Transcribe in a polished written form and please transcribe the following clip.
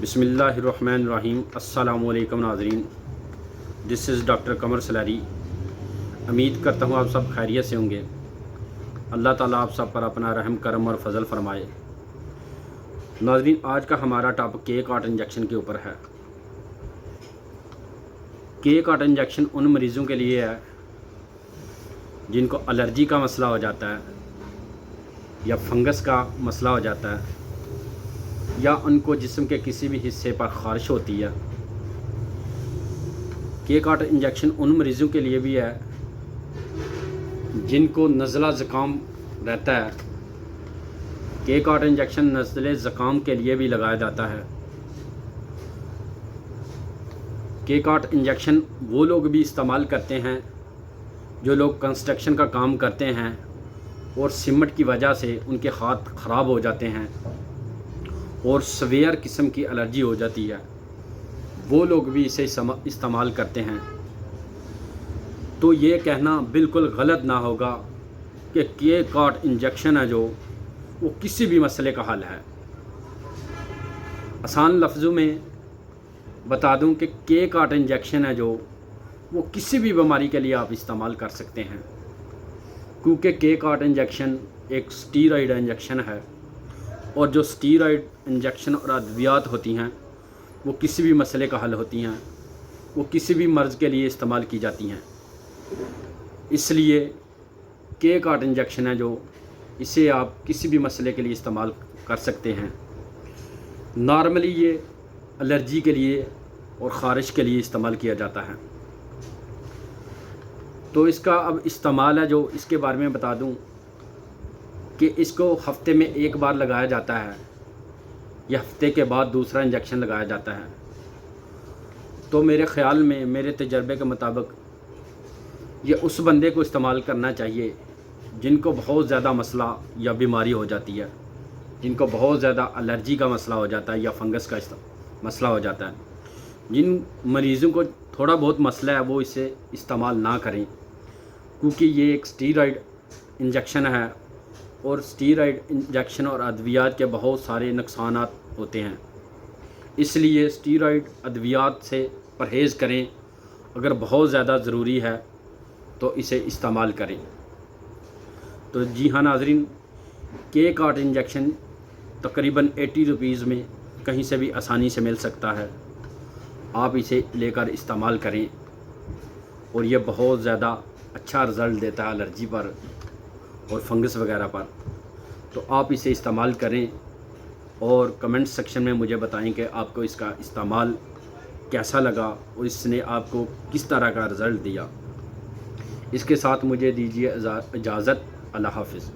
بسم اللہ الرحمن الرحیم۔ السلام علیکم ناظرین، دس از ڈاکٹر قمر سلاری۔ امید کرتا ہوں آپ سب خیریت سے ہوں گے۔ اللہ تعالیٰ آپ سب پر اپنا رحم کرم اور فضل فرمائے۔ ناظرین، آج کا ہمارا ٹاپک کے کاٹ انجیکشن کے اوپر ہے۔ کے کاٹ انجیکشن ان مریضوں کے لیے ہے جن کو الرجی کا مسئلہ ہو جاتا ہے یا فنگس کا مسئلہ ہو جاتا ہے یا ان کو جسم کے کسی بھی حصے پر خارش ہوتی ہے۔ کے کاٹ انجیکشن ان مریضوں کے لیے بھی ہے جن کو نزلہ زکام رہتا ہے۔ کے کاٹ انجیکشن نزلے زکام کے لیے بھی لگایا جاتا ہے۔ کے کاٹ انجیکشن وہ لوگ بھی استعمال کرتے ہیں جو لوگ کنسٹرکشن کا کام کرتے ہیں اور سیمنٹ کی وجہ سے ان کے ہاتھ خراب ہو جاتے ہیں اور سویئر قسم کی الرجی ہو جاتی ہے، وہ لوگ بھی اسے استعمال کرتے ہیں۔ تو یہ کہنا بالکل غلط نہ ہوگا کہ کے کاٹ انجیکشن ہے جو وہ کسی بھی مسئلے کا حل ہے۔ آسان لفظوں میں بتا دوں کہ کے کاٹ انجیکشن ہے جو وہ کسی بھی بیماری کے لیے آپ استعمال کر سکتے ہیں، کیونکہ کے کاٹ انجیکشن ایک سٹیرائڈ انجیکشن ہے، اور جو سٹیرائڈ انجیکشن اور ادویات ہوتی ہیں وہ کسی بھی مسئلے کا حل ہوتی ہیں، وہ کسی بھی مرض کے لیے استعمال کی جاتی ہیں۔ اس لیے کے کاٹ انجیکشن ہے جو اسے آپ کسی بھی مسئلے کے لیے استعمال کر سکتے ہیں۔ نارملی یہ الرجی کے لیے اور خارش کے لیے استعمال کیا جاتا ہے۔ تو اس کا اب استعمال ہے جو اس کے بارے میں بتا دوں کہ اس کو ہفتے میں ایک بار لگایا جاتا ہے یا ہفتے کے بعد دوسرا انجیکشن لگایا جاتا ہے۔ تو میرے خیال میں، میرے تجربے کے مطابق، یہ اس بندے کو استعمال کرنا چاہیے جن کو بہت زیادہ مسئلہ یا بیماری ہو جاتی ہے، جن کو بہت زیادہ الرجی کا مسئلہ ہو جاتا ہے یا فنگس کا مسئلہ ہو جاتا ہے۔ جن مریضوں کو تھوڑا بہت مسئلہ ہے وہ اسے استعمال نہ کریں، کیونکہ یہ ایک سٹیرائڈ انجیکشن ہے اور سٹیرائڈ انجیکشن اور ادویات کے بہت سارے نقصانات ہوتے ہیں۔ اس لیے سٹیرائڈ ادویات سے پرہیز کریں، اگر بہت زیادہ ضروری ہے تو اسے استعمال کریں۔ تو جی ہاں ناظرین، کے کاٹ انجیکشن تقریباً 80 روپیز میں کہیں سے بھی آسانی سے مل سکتا ہے۔ آپ اسے لے کر استعمال کریں، اور یہ بہت زیادہ اچھا رزلٹ دیتا ہے الرجی پر اور فنگس وغیرہ پر۔ تو آپ اسے استعمال کریں اور کمنٹ سیکشن میں مجھے بتائیں کہ آپ کو اس کا استعمال کیسا لگا اور اس نے آپ کو کس طرح کا رزلٹ دیا۔ اس کے ساتھ مجھے دیجیے اجازت۔ اللہ حافظ۔